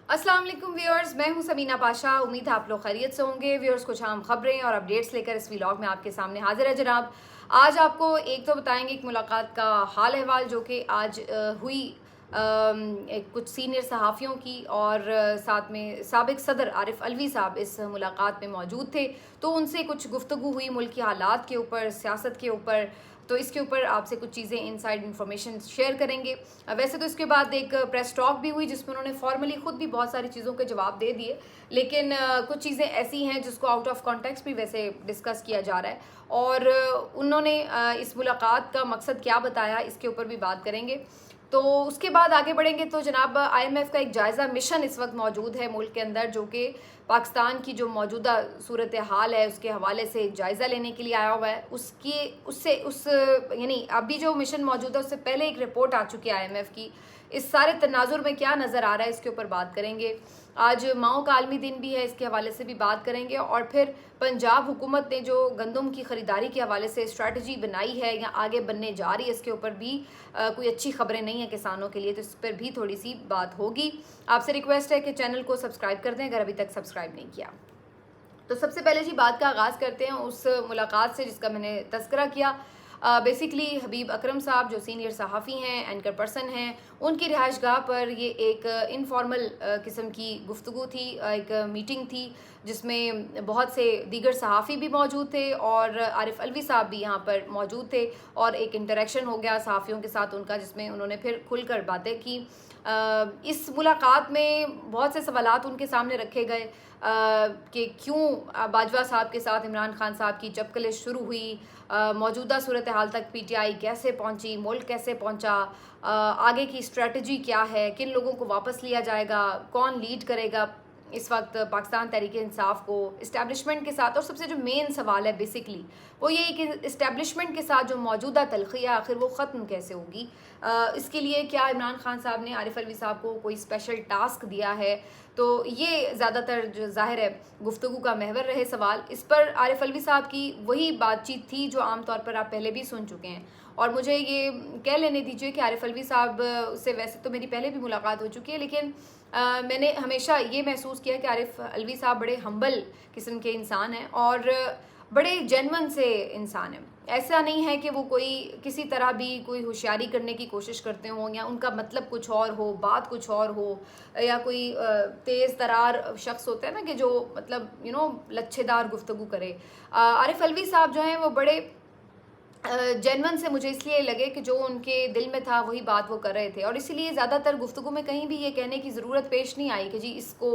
अस्सलाम वालेकुम व्यूअर्स, मैं हूं समीना पाशा। उम्मीद है आप लोग खैरियत से होंगे। व्यूअर्स, कुछ आम खबरें और अपडेट्स लेकर इस व्लॉग में आपके सामने हाजिर है जनाब। आज आपको एक तो बताएंगे एक मुलाकात का हाल अहवाल जो कि आज हुई एक कुछ सीनियर सहाफ़ियों की, और साथ में साबिक सदर आरिफ अलवी साहब इस मुलाकात में मौजूद थे। तो उनसे कुछ गुफ्तगू हुई मुल्क की हालात के ऊपर, सियासत के ऊपर। तो इसके ऊपर आपसे कुछ चीज़ें इनसाइड इन्फॉर्मेशन शेयर करेंगे। वैसे तो इसके बाद एक प्रेस टॉक भी हुई जिसमें उन्होंने फॉर्मली खुद भी बहुत सारी चीज़ों के जवाब दे दिए, लेकिन कुछ चीज़ें ऐसी हैं जिसको आउट ऑफ कॉन्टेक्स्ट भी वैसे डिस्कस किया जा रहा है। और उन्होंने इस मुलाकात का मकसद क्या बताया, इसके ऊपर भी बात करेंगे। तो उसके बाद आगे बढ़ेंगे तो जनाब IMF का एक जायज़ा मिशन इस वक्त मौजूद है मुल्क के अंदर, जो कि पाकिस्तान की जो मौजूदा सूरत हाल है उसके हवाले से एक जायज़ा लेने के लिए आया हुआ है। यानी अभी जो मिशन मौजूद है उससे पहले एक रिपोर्ट आ चुकी है IMF की। इस सारे तनाजुर में क्या नज़र आ रहा है इसके ऊपर बात करेंगे। आज माओ का आलमी दिन भी है, इसके हवाले से भी बात करेंगे। और फिर पंजाब हुकूमत ने जो गंदम की ख़रीदारी के हवाले से स्ट्रैटेजी बनाई है या आगे बनने जा रही है, इसके ऊपर भी कोई अच्छी खबरें नहीं है किसानों के लिए, तो इस पर भी थोड़ी सी बात होगी। आपसे रिक्वेस्ट है कि चैनल को सब्सक्राइब कर दें अगर अभी तक सब्सक्राइब नहीं किया। तो सबसे पहले जी बात का आगाज़ करते हैं उस मुलाकात से जिसका मैंने तस्करा किया। बेसिकली हबीब अकरम साहब जो सीनियर सहाफ़ी हैं, एंकर पर्सन हैं, उनकी रिहाइशगाह पर ये एक इनफॉर्मल किस्म की गुफ्तगू थी, एक मीटिंग थी जिसमें बहुत से दीगर सहाफ़ी भी मौजूद थे और आरिफ अलवी साहब भी यहाँ पर मौजूद थे। और एक इंटरेक्शन हो गया सहाफ़ियों के साथ उनका, जिसमें उन्होंने फिर खुलकर बातें की। इस मुलाकात में बहुत से सवालात उनके सामने रखे गए कि क्यों बाजवा साहब के साथ इमरान खान साहब की चपकलिश शुरू हुई, मौजूदा सूरत हाल तक PTI कैसे पहुंची, मुल्क कैसे पहुंचा, आगे की स्ट्रेटजी क्या है, किन लोगों को वापस लिया जाएगा, कौन लीड करेगा इस वक्त पाकिस्तान तहरीक इंसाफ को इस्टेब्लिशमेंट के साथ। और सबसे जो मेन सवाल है बेसिकली वो ये कि इस्टेब्लिशमेंट के साथ जो मौजूदा तलखी है आखिर वो ख़त्म कैसे होगी। इसके लिए क्या इमरान खान साहब ने आरिफ अलवी साहब को कोई स्पेशल टास्क दिया है? तो ये ज़्यादातर जो ज़ाहिर है गुफ्तगू का महवर रहे सवाल। इस पर आरिफ अलवी साहब की वही बातचीत थी जो आम तौर पर आप पहले भी सुन चुके हैं। और मुझे ये कह लेने दीजिए कि आरिफ अलवी साहब से वैसे तो मेरी पहले भी मुलाकात हो चुकी है, लेकिन मैंने हमेशा ये महसूस किया कि आरिफ अलवी साहब बड़े हम्बल किस्म के इंसान हैं और बड़े जेन्युइन से इंसान हैं। ऐसा नहीं है कि वो कोई किसी तरह भी कोई होशियारी करने की कोशिश करते हों या उनका मतलब कुछ और हो, बात कुछ और हो, या कोई तेज़ तरार शख्स होता है ना कि जो मतलब लच्छेदार गुफ्तगू करे। आरिफ अलवी साहब जो हैं वो बड़े जेन्युइन से मुझे इसलिए लगे कि जो उनके दिल में था वही बात वो कर रहे थे, और इसीलिए ज़्यादातर गुफ्तगू में कहीं भी ये कहने की ज़रूरत पेश नहीं आई कि जी इसको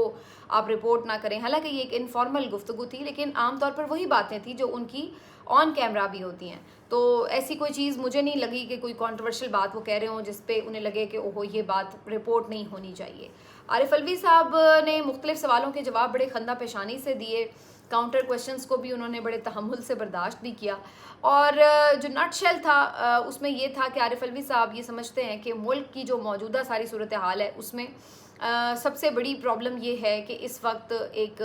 आप रिपोर्ट ना करें। हालांकि ये एक इनफॉर्मल गुफ्तगू थी, लेकिन आमतौर पर वही बातें थी जो उनकी ऑन कैमरा भी होती हैं। तो ऐसी कोई चीज़ मुझे नहीं लगी कि कोई कॉन्ट्रोवर्शियल बात वो कह रहे हों जिस पे उन्हें लगे कि ओहो ये बात रिपोर्ट नहीं होनी चाहिए। आरिफ अलवी साहब ने मुख्तलिफ सवालों के जवाब बड़े खंदा पेशानी से दिए, काउंटर क्वेश्चंस को भी उन्होंने बड़े तहम्मुल से बर्दाश्त भी किया। और जो नटशेल था उसमें ये था कि आरिफ अलवी साहब ये समझते हैं कि मुल्क की जो मौजूदा सारी सूरत हाल है उसमें सबसे बड़ी प्रॉब्लम ये है कि इस वक्त एक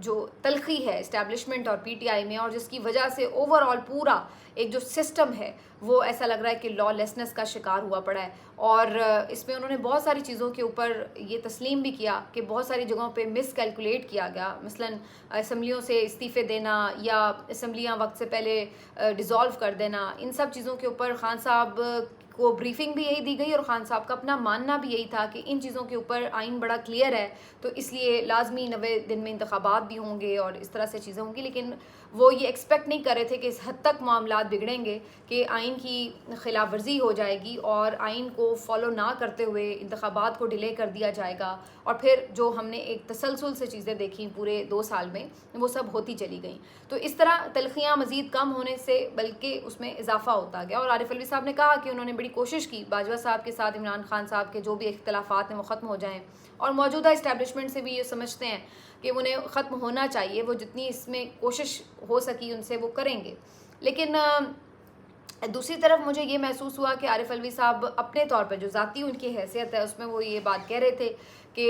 जो तलखी है इस्टेब्लिशमेंट और PTI में, और जिसकी वजह से ओवरऑल पूरा एक जो सिस्टम है वो ऐसा लग रहा है कि लॉलेसनेस का शिकार हुआ पड़ा है। और इसमें उन्होंने बहुत सारी चीज़ों के ऊपर ये तस्लीम भी किया कि बहुत सारी जगहों पे मिस कैलकुलेट किया गया, मसलन असम्बलियों से इस्तीफ़े देना या असम्बलियाँ वक्त से पहले डिज़ोल्व कर देना। इन सब चीज़ों के ऊपर खान साहब को ब्रीफिंग भी यही दी गई और खान साहब का अपना मानना भी यही था कि इन चीज़ों के ऊपर आइन बड़ा क्लियर है, तो इसलिए लाजमी 90 दिन में इंतखाबात भी होंगे और इस तरह से चीज़ें होंगी। लेकिन वो ये एक्सपेक्ट नहीं कर रहे थे कि इस हद तक मामलात बिगड़ेंगे कि आइन की खिलाफ वर्जी हो जाएगी और आइन को फॉलो ना करते हुए इंतखाबात को डिले कर दिया जाएगा। और फिर जो हमने एक तसलसल से चीज़ें देखी पूरे 2 साल में वो सब होती चली गई। तो इस तरह तलखियाँ मज़ीद कम होने से बल्कि उसमें इजाफा होता गया। और आरिफ अलवी साहब ने कहा कि उन्होंने बड़ी कोशिश की बाजवा साहब के साथ इमरान खान साहब के जो भी इख्तलाफात हैं वो ख़त्म हो जाएँ, और मौजूदा इस्टेब्लिशमेंट से भी ये समझते हैं कि उन्हें ख़त्म होना चाहिए, वो जितनी इसमें कोशिश हो सकी उनसे वो करेंगे। लेकिन दूसरी तरफ मुझे ये महसूस हुआ कि आरिफ अलवी साहब अपने तौर पर जो ज़ाती उनकी हैसियत है उसमें वो ये बात कह रहे थे कि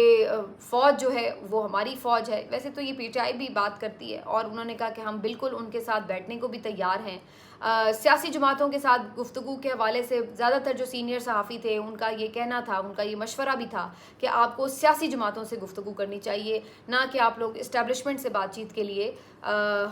फ़ौज जो है वो हमारी फ़ौज है। वैसे तो ये PTI भी बात करती है और उन्होंने कहा कि हम बिल्कुल उनके साथ बैठने को भी तैयार हैं। सियासी जमातों के साथ गुफ्तगू के हवाले से ज़्यादातर जो सीनियर सहाफ़ी थे उनका ये कहना था, उनका ये मशवरा भी था कि आपको सियासी जमातों से गुफ्तगू करनी चाहिए, ना कि आप लोग इस्टेब्लिशमेंट से बातचीत के लिए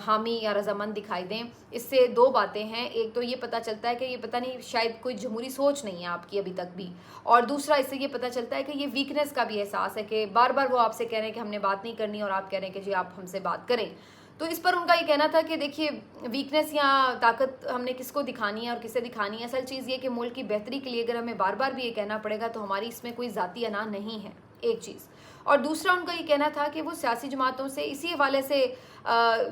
हामी या रजामंद दिखाई दें। इससे दो बातें हैं, एक तो ये पता चलता है कि ये पता नहीं शायद कोई जमहूरी सोच नहीं है आपकी अभी तक भी, और दूसरा इससे ये पता चलता है कि ये वीकनेस का भी एहसास है कि बार बार वो आपसे कह रहे हैं कि हमने बात नहीं करनी और आप कह रहे हैं कि जी आप हमसे बात करें। तो इस पर उनका ये कहना था कि देखिए वीकनेस या ताकत हमने किसको दिखानी है और किसे दिखानी है, असल चीज़ ये कि मुल्क की बेहतरी के लिए अगर हमें बार बार भी ये कहना पड़ेगा तो हमारी इसमें कोई ज़ाती अना नहीं है, एक चीज़। और दूसरा उनका ये कहना था कि वो सियासी जमातों से इसी हवाले से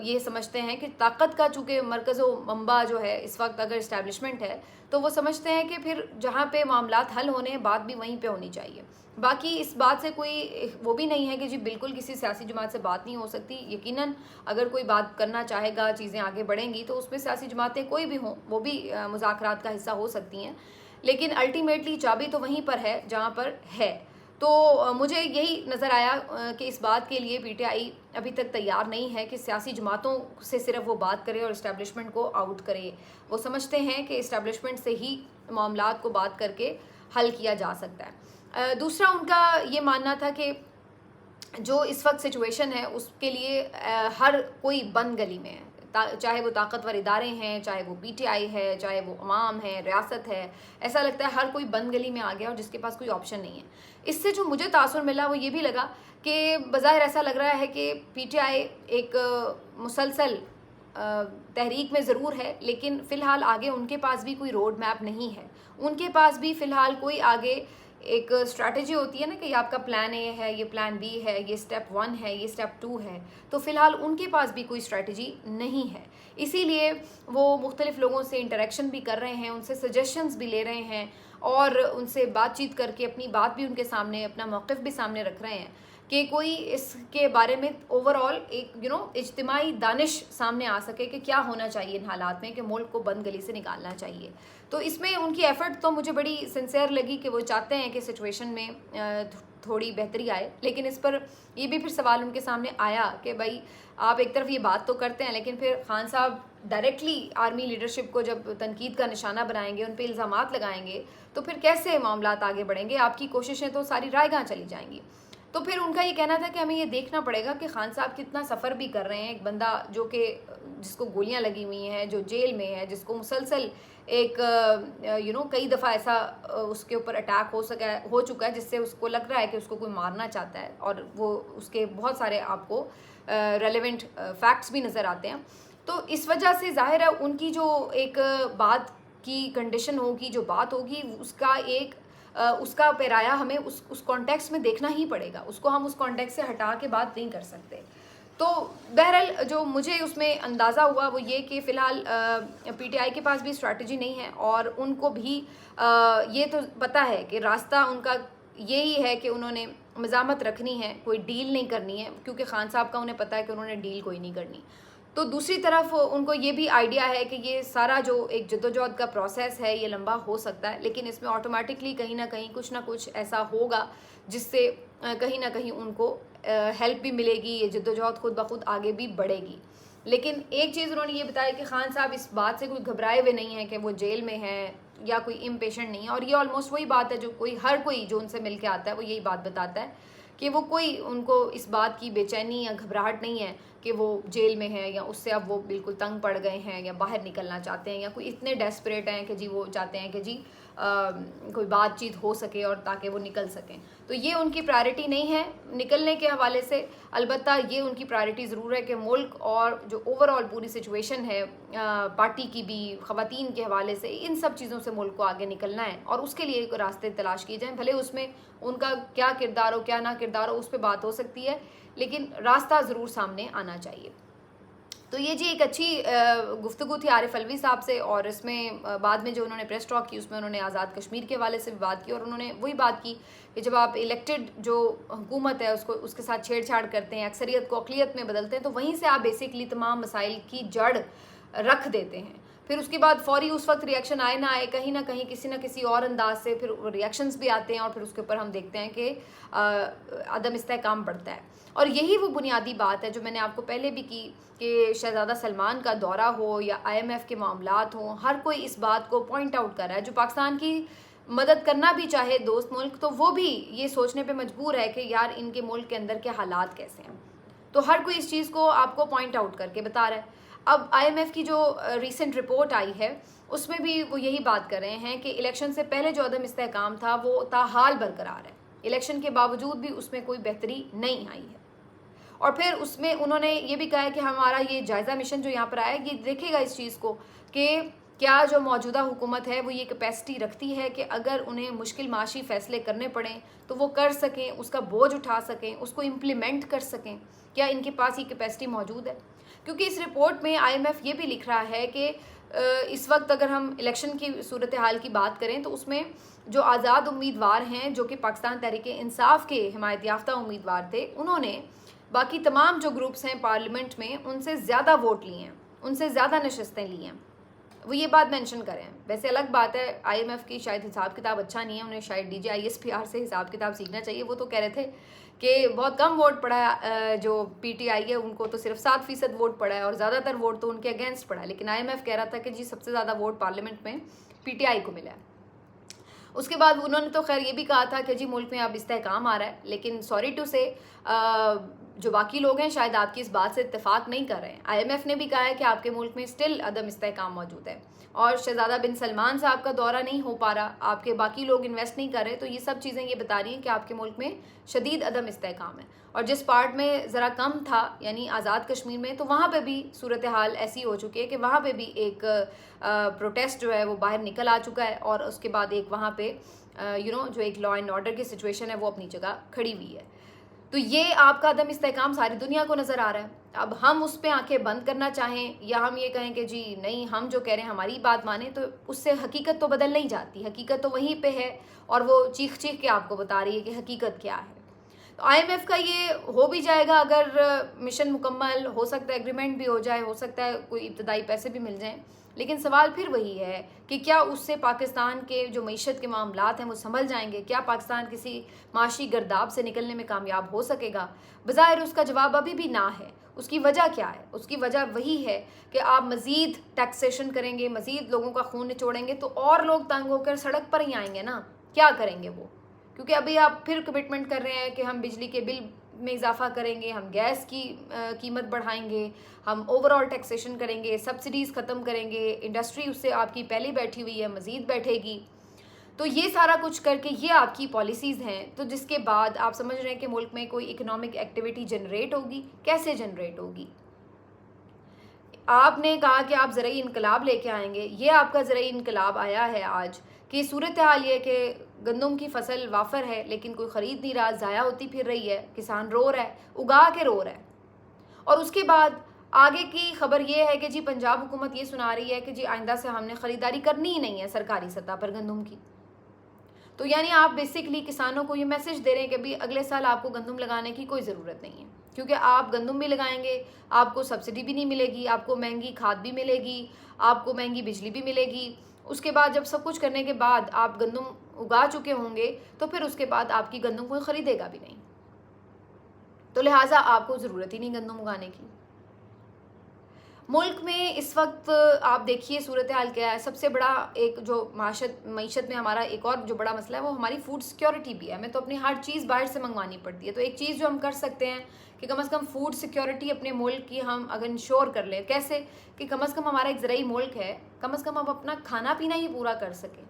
ये समझते हैं कि ताकत का चूँकि मरकज़ मंबा जो है इस वक्त अगर इस्टेब्लिशमेंट है तो वो समझते हैं कि फिर जहाँ पे मामलात हल होने हैं बात भी वहीं पे होनी चाहिए। बाकी इस बात से कोई वो भी नहीं है कि जी बिल्कुल किसी सियासी जमात से बात नहीं हो सकती। यकीनन अगर कोई बात करना चाहेगा, चीज़ें आगे बढ़ेंगी तो उसमें सियासी जमातें कोई भी हों वो भी मुज़ाकरात का हिस्सा हो सकती हैं, लेकिन अल्टीमेटली चाबी तो वहीं पर है जहाँ पर है। तो मुझे यही नज़र आया कि इस बात के लिए पीटीआई अभी तक तैयार नहीं है कि सियासी जमातों से सिर्फ वो बात करे और इस्टेब्लिशमेंट को आउट करे। वो समझते हैं कि इस्टेब्लिशमेंट से ही मामलात को बात करके हल किया जा सकता है। दूसरा उनका ये मानना था कि जो इस वक्त सिचुएशन है उसके लिए हर कोई बंद गली में है, चाहे वो ताकतवर इदारे हैं, चाहे वो पीटीआई है, चाहे वो अवाम है, रियासत है। ऐसा लगता है हर कोई बंद गली में आ गया और जिसके पास कोई ऑप्शन नहीं है। इससे जो मुझे तासुर मिला वो ये भी लगा कि बज़ाहिर ऐसा लग रहा है कि पीटीआई एक मुसलसल तहरीक में ज़रूर है, लेकिन फ़िलहाल आगे उनके पास भी कोई रोड मैप नहीं है। उनके पास भी फ़िलहाल कोई आगे एक स्ट्रैटेजी होती है ना कि आपका प्लान ए है, ये प्लान बी है, ये स्टेप 1 है, ये स्टेप 2 है, तो फ़िलहाल उनके पास भी कोई स्ट्रैटेजी नहीं है। इसीलिए वो मुख्तलिफ़ लोगों से इंटरेक्शन भी कर रहे हैं, उनसे सजेशंस भी ले रहे हैं और उनसे बातचीत करके अपनी बात भी उनके सामने, अपना मौक़िफ़ भी सामने रख रहे हैं कि कोई इसके बारे में ओवरऑल एक इज्तिमाई दानिश सामने आ सके कि क्या होना चाहिए इन हालात में कि मुल्क को बंद गली से निकालना चाहिए। तो इसमें उनकी एफ़र्ट तो मुझे बड़ी सिंसियर लगी कि वो चाहते हैं कि सिचुएशन में थोड़ी बेहतरी आए, लेकिन इस पर ये भी फिर सवाल उनके सामने आया कि भाई आप एक तरफ ये बात तो करते हैं, लेकिन फिर खान साहब डायरेक्टली आर्मी लीडरशिप को जब तनकीद का निशाना बनाएंगे, उन पर इल्ज़ामात लगाएंगे, तो फिर कैसे मामलात आगे बढ़ेंगे? आपकी कोशिशें तो सारी रायगाह चली जाएंगी। तो फिर उनका ये कहना था कि हमें ये देखना पड़ेगा कि खान साहब कितना सफ़र भी कर रहे हैं। एक बंदा जो कि जिसको गोलियां लगी हुई हैं, जो जेल में है, जिसको मुसलसल एक कई दफ़ा ऐसा उसके ऊपर अटैक हो चुका है जिससे उसको लग रहा है कि उसको कोई मारना चाहता है, और वो उसके बहुत सारे आपको रेलेवेंट फैक्ट्स भी नज़र आते हैं। तो इस वजह से ज़ाहिर है उनकी जो एक बात की कंडीशन होगी, जो बात होगी, उसका पैराया हमें उस कॉन्टेक्स्ट में देखना ही पड़ेगा। उसको हम उस कॉन्टेक्स्ट से हटा के बात नहीं कर सकते। तो बहरहाल जो मुझे उसमें अंदाज़ा हुआ वो ये कि फ़िलहाल पीटीआई के पास भी स्ट्रैटेजी नहीं है और उनको भी ये तो पता है कि रास्ता उनका यही है कि उन्होंने मज़ामत रखनी है, कोई डील नहीं करनी है, क्योंकि खान साहब का उन्हें पता है कि उन्होंने डील कोई नहीं करनी। तो दूसरी तरफ उनको ये भी आइडिया है कि ये सारा जो एक जद्दोजहद का प्रोसेस है ये लंबा हो सकता है, लेकिन इसमें ऑटोमेटिकली कहीं ना कहीं कुछ ना कुछ ऐसा होगा जिससे कहीं ना कहीं उनको हेल्प भी मिलेगी, ये जद्दोजहद खुद ब खुद आगे भी बढ़ेगी। लेकिन एक चीज़ उन्होंने ये बताया कि खान साहब इस बात से कोई घबराए हुए नहीं है कि वो जेल में हैं या कोई इम्पेशेंट नहीं है, और ये ऑलमोस्ट वही बात है जो हर कोई जो उनसे मिल के आता है वो यही बात बताता है कि वो कोई उनको इस बात की बेचैनी या घबराहट नहीं है कि वो जेल में है या उससे अब वो बिल्कुल तंग पड़ गए हैं या बाहर निकलना चाहते हैं या कोई इतने डेस्परेट हैं कि जी वो चाहते हैं कि जी कोई बातचीत हो सके और ताकि वो निकल सकें। तो ये उनकी प्रायोरिटी नहीं है निकलने के हवाले से। अलबत्ता ये उनकी प्रायोरिटी ज़रूर है कि मुल्क और जो ओवरऑल पूरी सिचुएशन है पार्टी की भी, ख़वातीन के हवाले से, इन सब चीज़ों से मुल्क को आगे निकलना है और उसके लिए रास्ते तलाश किए जाएँ। भले उसमें उनका क्या किरदार हो क्या ना किरदार हो उस पर बात हो सकती है, लेकिन रास्ता ज़रूर सामने आना चाहिए। तो ये जी एक अच्छी गुफ्तगू थी आरिफ अलवी साहब से, और इसमें बाद में जो उन्होंने प्रेस टॉक की उसमें उन्होंने आज़ाद कश्मीर के हवाले से भी बात की, और उन्होंने वही बात की कि जब आप इलेक्टेड जो हुकूमत है उसके साथ छेड़छाड़ करते हैं, अक्सरियत को अक़लियत में बदलते हैं, तो वहीं से आप बेसिकली तमाम मसाइल की जड़ रख देते हैं। फिर उसके बाद फौरी उस वक्त रिएक्शन आए ना आए, कहीं ना कहीं किसी ना किसी और अंदाज से फिर रिएक्शंस भी आते हैं और फिर उसके ऊपर हम देखते हैं कि अदम इस्तेहकाम बढ़ता है। और यही वो बुनियादी बात है जो मैंने आपको पहले भी की कि शहज़ादा सलमान का दौरा हो या IMF के मामलात हों, हर कोई इस बात को पॉइंट आउट कर रहा है। जो पाकिस्तान की मदद करना भी चाहे दोस्त मुल्क, तो वो भी ये सोचने पे मजबूर है कि यार इनके मुल्क के अंदर के हालात कैसे हैं। तो हर कोई इस चीज़ को आपको पॉइंट आउट करके बता रहा है। अब IMF की जो रिसेंट रिपोर्ट आई है उसमें भी वो यही बात कर रहे हैं कि इलेक्शन से पहले जो अदम इस्तेहकाम था वो ताहाल बरकरार है। इलेक्शन के बावजूद भी उसमें कोई बेहतरी नहीं आई है। और फिर उसमें उन्होंने ये भी कहा है कि हमारा ये जायज़ा मिशन जो यहाँ पर आया ये देखेगा इस चीज़ को कि क्या जो मौजूदा हुकूमत है वो ये कैपेसिटी रखती है कि अगर उन्हें मुश्किल माशी फ़ैसले करने पड़ें तो वो कर सकें, उसका बोझ उठा सकें, उसको इम्प्लीमेंट कर सकें। क्या इनके पास ये कैपेसिटी मौजूद है? क्योंकि इस रिपोर्ट में IMF ये भी लिख रहा है कि इस वक्त अगर हम इलेक्शन की सूरत हाल की बात करें तो उसमें जो आज़ाद उम्मीदवार हैं जो कि पाकिस्तान तहरीक इंसाफ के हिमायत याफ्ता उम्मीदवार थे, उन्होंने बाकी तमाम जो ग्रुप्स हैं पार्लियामेंट में उनसे ज़्यादा वोट लिए हैं, उनसे ज़्यादा नशस्तें ली हैं। वो ये बात मेंशन करें। वैसे अलग बात है IMF की शायद हिसाब किताब अच्छा नहीं है, उन्हें शायद DGISPR से हिसाब किताब सीखना चाहिए। वो तो कह रहे थे कि बहुत कम वोट पड़ा है, जो PTI है उनको तो सिर्फ 7% वोट पड़ा है और ज़्यादातर वोट तो उनके अगेंस्ट पड़ा है। लेकिन IMF कह रहा था कि जी सबसे ज़्यादा वोट पार्लियामेंट में PTI को मिला है। उसके बाद उन्होंने तो खैर ये भी कहा था कि जी मुल्क में अब इस्तेहकाम आ रहा है, लेकिन सॉरी टू से जो बाकी लोग हैं शायद आपकी इस बात से इत्तेफाक नहीं कर रहे हैं। IMF ने भी कहा है कि आपके मुल्क में स्टिल अदम इस्तेहकाम मौजूद है और शहजादा बिन सलमान साहब का दौरा नहीं हो पा रहा, आपके बाकी लोग इन्वेस्ट नहीं कर रहे। तो ये सब चीज़ें ये बता रही हैं कि आपके मुल्क में शदीद अदम इस्तेहकाम है। और जिस पार्ट में ज़रा कम था यानी आज़ाद कश्मीर में, तो वहाँ पे भी सूरत हाल ऐसी हो चुकी है कि वहाँ पे भी एक प्रोटेस्ट जो है वो बाहर निकल आ चुका है और उसके बाद एक वहाँ पे जो एक लॉ एंड ऑर्डर की सिचुएशन है वो अपनी जगह खड़ी हुई है। तो ये आपका अदम इस्तेहकाम सारी दुनिया को नज़र आ रहा है। अब हम उस पर आंखें बंद करना चाहें या हम ये कहें कि जी नहीं हम जो कह रहे हैं हमारी बात माने, तो उससे हकीकत तो बदल नहीं जाती। हकीकत तो वहीं पे है और वो चीख चीख के आपको बता रही है कि हकीकत क्या है। तो IMF का ये हो भी जाएगा अगर मिशन मुकम्मल, हो सकता है एग्रीमेंट भी हो जाए, हो सकता है कोई इब्तदाई पैसे भी मिल जाएं, लेकिन सवाल फिर वही है कि क्या उससे पाकिस्तान के जो मईशत के मामलात हैं वो संभल जाएंगे? क्या पाकिस्तान किसी माशी गर्दाब से निकलने में कामयाब हो सकेगा? बज़ाहिर उसका जवाब अभी भी ना है। उसकी वजह क्या है? उसकी वजह वही है कि आप मज़ीद टैक्सेशन करेंगे, मज़ीद लोगों का खून निचोड़ेंगे तो और लोग तंग होकर सड़क पर ही आएंगे ना। क्या करेंगे वो? क्योंकि अभी आप फिर कमिटमेंट कर रहे हैं कि हम बिजली के बिल में इजाफा करेंगे, हम गैस की कीमत बढ़ाएंगे, हम ओवरऑल टैक्सेशन करेंगे, सब्सिडीज़ ख़त्म करेंगे, इंडस्ट्री उससे आपकी पहले बैठी हुई है मज़ीद बैठेगी। तो ये सारा कुछ करके ये आपकी पॉलिसीज़ हैं, तो जिसके बाद आप समझ रहे हैं कि मुल्क में कोई इकोनॉमिक एक्टिविटी जनरेट होगी। कैसे जनरेट होगी? आपने कहा कि आप ज़रूरी इनकलाब लेके आएंगे, ये आपका ज़रूरी इनकलाब आया है आज कि सूरत हाल ये कि गंदम की फसल वाफर है लेकिन कोई ख़रीद नहीं रहा, ज़ाया होती फिर रही है, किसान रो रहा है, उगा के रो रहा है। और उसके बाद आगे की खबर ये है कि जी पंजाब हुकूमत ये सुना रही है कि जी आइंदा से हमने ख़रीदारी करनी ही नहीं है सरकारी सतह पर गंदम की। तो यानी आप बेसिकली किसानों को ये मैसेज दे रहे हैं कि भाई अगले साल आपको गंदम लगाने की कोई ज़रूरत नहीं है, क्योंकि आप गंदम भी लगाएंगे, आपको सब्सिडी भी नहीं मिलेगी, आपको महंगी खाद भी मिलेगी, आपको महंगी बिजली भी मिलेगी। उसके बाद जब सब कुछ करने के बाद आप गंदम उगा चुके होंगे तो फिर उसके बाद आपकी गंदम कोई ख़रीदेगा भी नहीं, तो लिहाजा आपको ज़रूरत ही नहीं गंदम उगाने की। मुल्क में इस वक्त आप देखिए सूरत हाल क्या है। सबसे बड़ा एक जो मईशत में हमारा एक और जो बड़ा मसला है वो हमारी फूड सिक्योरिटी भी है। हमें तो अपनी हर चीज़ बाहर से मंगवानी पड़ती है। तो एक चीज़ जो हम कर सकते हैं कि कम से कम फूड सिक्योरिटी अपने मुल्क की हम अगर इंश्योर कर लें, कैसे कि कम से कम हमारा एक ज़रूरी मुल्क है, कम से कम हम अपना खाना पीना ही पूरा कर सकें।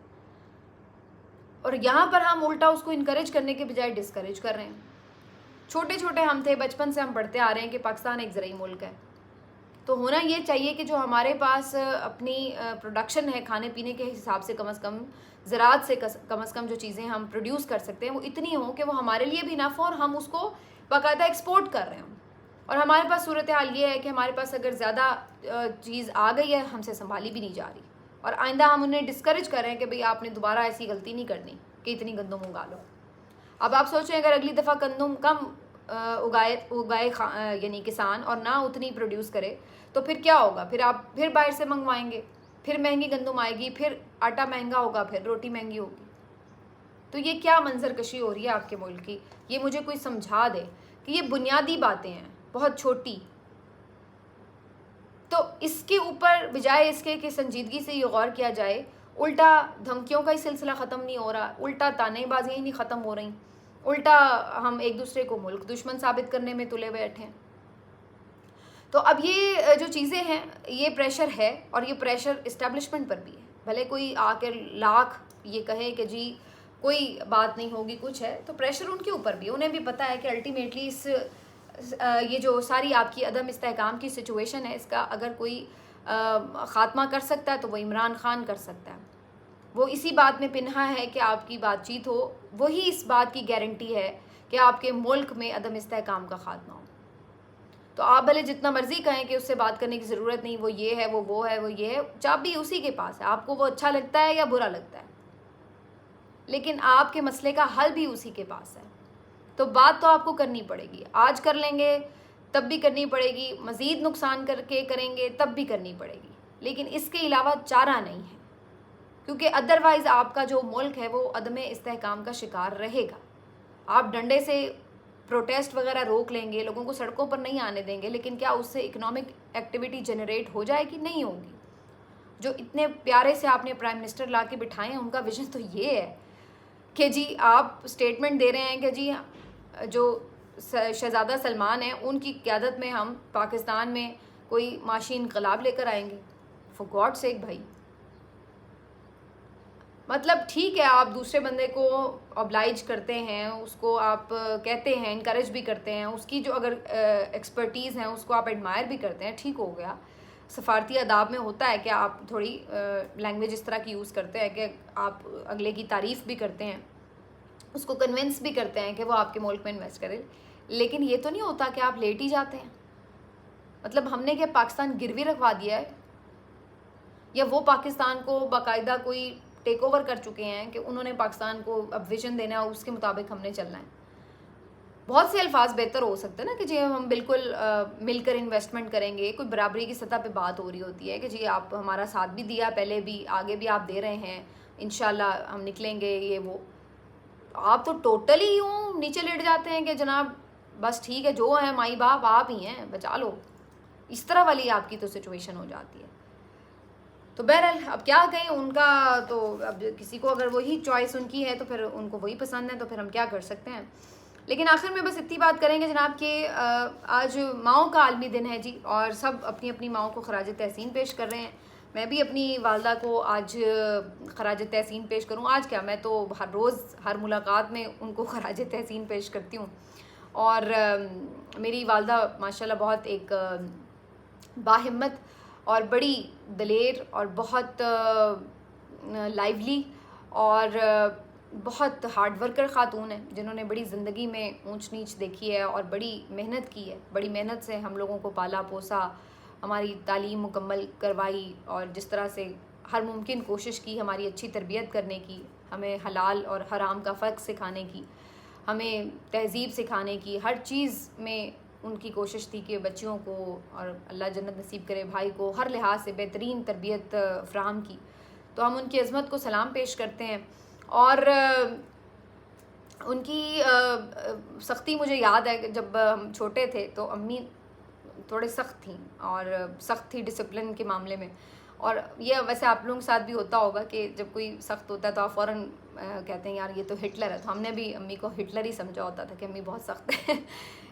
और यहाँ पर हम उल्टा उसको इनकरेज करने के बजाय डिस्करेज कर रहे हैं। छोटे छोटे हम थे, बचपन से हम पढ़ते आ रहे हैं कि पाकिस्तान एक ज़रूरी मुल्क है। तो होना ये चाहिए कि जो हमारे पास अपनी प्रोडक्शन है खाने पीने के हिसाब से कम ज़राअत से कम जो चीज़ें हम प्रोड्यूस कर सकते हैं वो इतनी हों कि वो हमारे लिए भी नफ़ हो और हम उसको बाकायदा एक्सपोर्ट कर रहे हों। और हमारे पास सूरत हाल ये है कि हमारे पास अगर ज़्यादा चीज़ आ गई है हमसे संभाली भी नहीं जा रही, और आइंदा हम उन्हें डिस्करेज कर रहे हैं कि भाई आपने दोबारा ऐसी गलती नहीं करनी कि इतनी गंदम उगा लो। अब आप सोचें अगर अगली दफ़ा गंदम कम उगाए यानी किसान और ना उतनी प्रोड्यूस करे तो फिर क्या होगा? फिर आप फिर बाहर से मंगवाएंगे। फिर महंगी गंदम आएगी, फिर आटा महंगा होगा, फिर रोटी महंगी होगी। तो ये क्या मंजरकशी हो रही है आपके मुल्क की, ये मुझे कोई समझा दे कि ये बुनियादी बातें हैं, बहुत छोटी। तो इसके ऊपर बजाय इसके कि संजीदगी से ये गौर किया जाए, उल्टा धमकियों का ही सिलसिला ख़त्म नहीं हो रहा, उल्टा तानेबाजियाँ ही नहीं ख़त्म हो रही, उल्टा हम एक दूसरे को मुल्क दुश्मन साबित करने में तुले बैठे हैं। तो अब ये जो चीज़ें हैं, ये प्रेशर है, और ये प्रेशर इस्टेब्लिशमेंट पर भी है। भले कोई आकर लाख ये कहे कि जी कोई बात नहीं होगी, कुछ है, तो प्रेशर उनके ऊपर भी, उन्हें भी पता है कि अल्टीमेटली ये जो सारी आपकी अदम इस्तेहकाम की सिचुएशन है, इसका अगर कोई ख़ात्मा कर सकता है तो वो इमरान खान कर सकता है। वो इसी बात में पिन्हा है कि आपकी बातचीत हो, वही इस बात की गारंटी है कि आपके मुल्क में अदम इस्तेहकाम का ख़ात्मा हो। तो आप भले जितना मर्जी कहें कि उससे बात करने की ज़रूरत नहीं, वो ये है, वो है, वो ये है, चाबी उसी के पास है। आपको वो अच्छा लगता है या बुरा लगता है, लेकिन आपके मसले का हल भी उसी के पास है। तो बात तो आपको करनी पड़ेगी, आज कर लेंगे तब भी करनी पड़ेगी, मज़ीद नुकसान करके करेंगे तब भी करनी पड़ेगी, लेकिन इसके अलावा चारा नहीं है, क्योंकि अदरवाइज़ आपका जो मुल्क है वो अदम इस्तेहकाम का शिकार रहेगा। आप डंडे से प्रोटेस्ट वगैरह रोक लेंगे, लोगों को सड़कों पर नहीं आने देंगे, लेकिन क्या उससे इकोनॉमिक एक्टिविटी जनरेट हो जाएगी? नहीं होगी। जो इतने प्यारे से आपने प्राइम मिनिस्टर ला के बिठाए हैं, उनका विजन तो ये है कि जी आप स्टेटमेंट दे रहे हैं कि जी जो शहज़ादा सलमान है उनकी क़यादत में हम पाकिस्तान में कोई माशी इनकलाब लेकर आएंगे। फॉर गॉड सेक भाई, मतलब ठीक है, आप दूसरे बंदे को ऑब्लाइज करते हैं, उसको आप कहते हैं, इनकरेज भी करते हैं, उसकी जो अगर एक्सपर्टीज़ हैं उसको आप एडमायर भी करते हैं, ठीक हो गया। सफ़ारती अदाब में होता है कि आप थोड़ी लैंग्वेज इस तरह की यूज़ करते हैं कि आप अगले की तारीफ़ भी करते हैं, उसको कन्विंस भी करते हैं कि वो आपके मुल्क में इन्वेस्ट करे, लेकिन ये तो नहीं होता कि आप लेट ही जाते हैं। मतलब हमने क्या पाकिस्तान गिरवी रखवा दिया है, या वो पाकिस्तान को बाकायदा कोई टेक ओवर कर चुके हैं कि उन्होंने पाकिस्तान को अब विजन देना है, उसके मुताबिक हमने चलना है। बहुत से अल्फाज बेहतर हो सकते हैं ना कि जी हम बिल्कुल मिलकर इन्वेस्टमेंट करेंगे, कोई बराबरी की सतह पे बात हो रही होती है कि जी आप हमारा साथ भी दिया पहले भी, आगे भी आप दे रहे हैं, इंशाल्लाह हम निकलेंगे, ये वो। आप तो टोटली यूँ नीचे लेट जाते हैं कि जनाब बस ठीक है, जो है माई बाप आप ही हैं, बचा लो। इस तरह वाली आपकी तो सिचुएशन हो जाती है। तो बहरहाल अब क्या कहें, उनका तो अब किसी को अगर वही चॉइस उनकी है तो फिर उनको वही पसंद है, तो फिर हम क्या कर सकते हैं। लेकिन आखिर में बस इतनी बात करेंगे जनाब कि आज माओं का आलमी दिन है जी, और सब अपनी अपनी माओं को खराज तहसीन पेश कर रहे हैं। मैं भी अपनी वालदा को आज खराज तहसीन पेश करूं। आज क्या, मैं तो हर रोज़ हर मुलाकात में उनको खराज तहसीन पेश करती हूं। और मेरी वालदा माशाल्लाह बहुत एक बाहिम्मत और बड़ी दलेर और बहुत लाइवली और बहुत हार्ड वर्कर ख़ातून है, जिन्होंने बड़ी ज़िंदगी में ऊंच नीच देखी है और बड़ी मेहनत की है। बड़ी मेहनत से हम लोगों को पाला पोसा, हमारी तालीम मुकम्मल करवाई, और जिस तरह से हर मुमकिन कोशिश की हमारी अच्छी तरबियत करने की, हमें हलाल और हराम का फ़र्क सिखाने की, हमें तहज़ीब सिखाने की, हर चीज़ में उनकी कोशिश थी कि बच्चियों को, और अल्लाह जन्नत नसीब करे भाई को, हर लिहाज से बेहतरीन तरबियत फ़राहम की। तो हम उनकी अज़मत को सलाम पेश करते हैं। और उनकी सख्ती मुझे याद है कि जब हम छोटे थे तो अम्मी थोड़े सख्त थी, और सख्त थी डिसिप्लिन के मामले में। और ये वैसे आप लोगों के साथ भी होता होगा कि जब कोई सख्त होता है तो आप फ़ौरन कहते हैं यार ये तो हिटलर है। तो हमने भी अम्मी को हिटलर ही समझा होता था कि अम्मी बहुत सख्त है।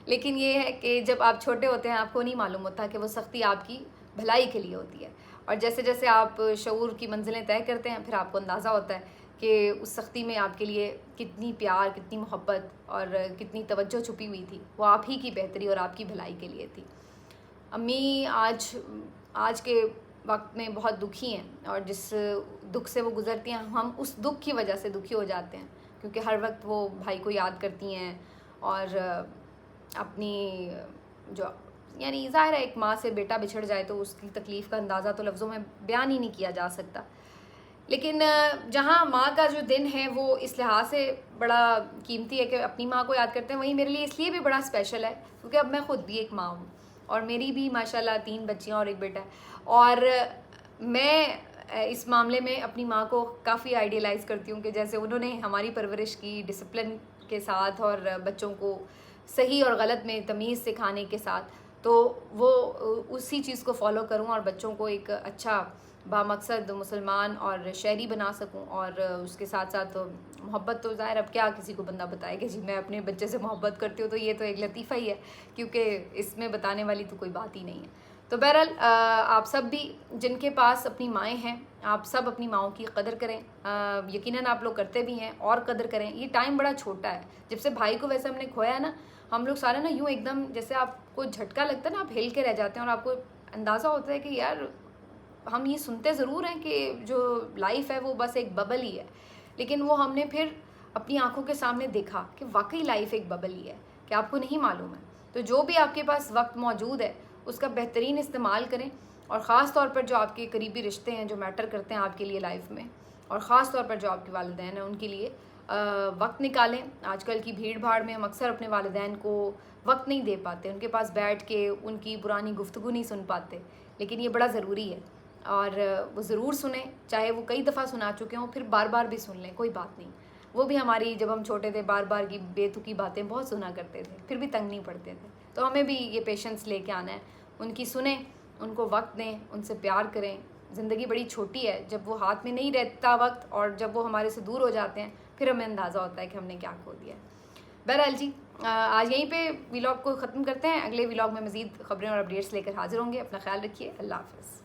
लेकिन ये है कि जब आप छोटे होते हैं आपको नहीं मालूम होता कि वो सख्ती आपकी भलाई के लिए होती है, और जैसे जैसे आप शऊर की मंजिलें तय करते हैं फिर आपको अंदाज़ा होता है कि उस सख्ती में आपके लिए कितनी प्यार, कितनी मोहब्बत और कितनी तवज्जो छुपी हुई थी। वो आप ही की बेहतरी और आपकी भलाई के लिए थी। अम्मी आज के वक्त में बहुत दुखी हैं, और जिस दुख से वो गुज़रती हैं हम उस दुख की वजह से दुखी हो जाते हैं, क्योंकि हर वक्त वो भाई को याद करती हैं, और अपनी जो यानी ज़ाहिर है एक माँ से बेटा बिछड़ जाए तो उसकी तकलीफ़ का अंदाज़ा तो लफ्ज़ों में बयान ही नहीं किया जा सकता। लेकिन जहाँ माँ का जो दिन है वो इस लिहाज से बड़ा कीमती है कि अपनी माँ को याद करते हैं, वहीं मेरे लिए इसलिए भी बड़ा स्पेशल है क्योंकि अब मैं ख़ुद भी एक माँ हूँ, और मेरी भी माशाल्लाह 3 बच्चियाँ और एक बेटा है। और मैं इस मामले में अपनी माँ को काफ़ी आइडियलाइज़ करती हूँ कि जैसे उन्होंने हमारी परवरिश की डिसिप्लिन के साथ और बच्चों को सही और गलत में तमीज़ सिखाने के साथ, तो वो उसी चीज़ को फॉलो करूँ और बच्चों को एक अच्छा बामकसद मुसलमान और शहरी बना सकूं। और उसके साथ साथ मोहब्बत तो ज़ाहिर अब क्या किसी को बंदा बताए कि जी मैं अपने बच्चे से मोहब्बत करती हूँ, तो ये तो एक लतीफ़ा ही है, क्योंकि इसमें बताने वाली तो कोई बात ही नहीं है। तो बहरहाल आप सब भी जिनके पास अपनी माएँ हैं, आप सब अपनी माओं की कदर करें। यकीनन आप लोग करते भी हैं और कदर करें। ये टाइम बड़ा छोटा है, जब से भाई को वैसे हमने खोया है ना, हम लोग सारे ना यूँ एकदम जैसे आपको झटका लगता है ना, आप हिल के रह जाते हैं और आपको अंदाज़ा होता है कि यार हम ये सुनते ज़रूर हैं कि जो लाइफ है वो बस एक बबल ही है, लेकिन वो हमने फिर अपनी आंखों के सामने देखा कि वाकई लाइफ एक बबल ही है, कि आपको नहीं मालूम है। तो जो भी आपके पास वक्त मौजूद है उसका बेहतरीन इस्तेमाल करें, और ख़ास तौर पर जो आपके करीबी रिश्ते हैं जो मैटर करते हैं आपके लिए लाइफ में, और ख़ास तौर पर जो आपके वालिदैन हैं उनके लिए वक्त निकालें। आजकल की भीड़ भाड़ में हम अक्सर अपने वालिदैन को वक्त नहीं दे पाते, उनके पास बैठ के उनकी पुरानी गुफ्तगू नहीं सुन पाते, लेकिन ये बड़ा ज़रूरी है और वो ज़रूर सुने, चाहे वो कई दफ़ा सुना चुके हों, फिर बार बार भी सुन लें, कोई बात नहीं। वो भी हमारी जब हम छोटे थे बार बार की बेतुकी बातें बहुत सुना करते थे, फिर भी तंग नहीं पड़ते थे। तो हमें भी ये पेशेंस लेके आना है, उनकी सुने, उनको वक्त दें, उनसे प्यार करें। ज़िंदगी बड़ी छोटी है, जब वो हाथ में नहीं रहता वक्त और जब वो हमारे से दूर हो जाते हैं फिर हमें अंदाज़ा होता है कि हमने क्या खो दिया है। बहरहाल जी, आज यहीं पे व्लॉग को ख़त्म करते हैं। अगले व्लॉग में मज़ीद ख़बरें और अपडेट्स लेकर हाजिर होंगे। अपना ख्याल रखिए। अल्लाह हाफ़िज़।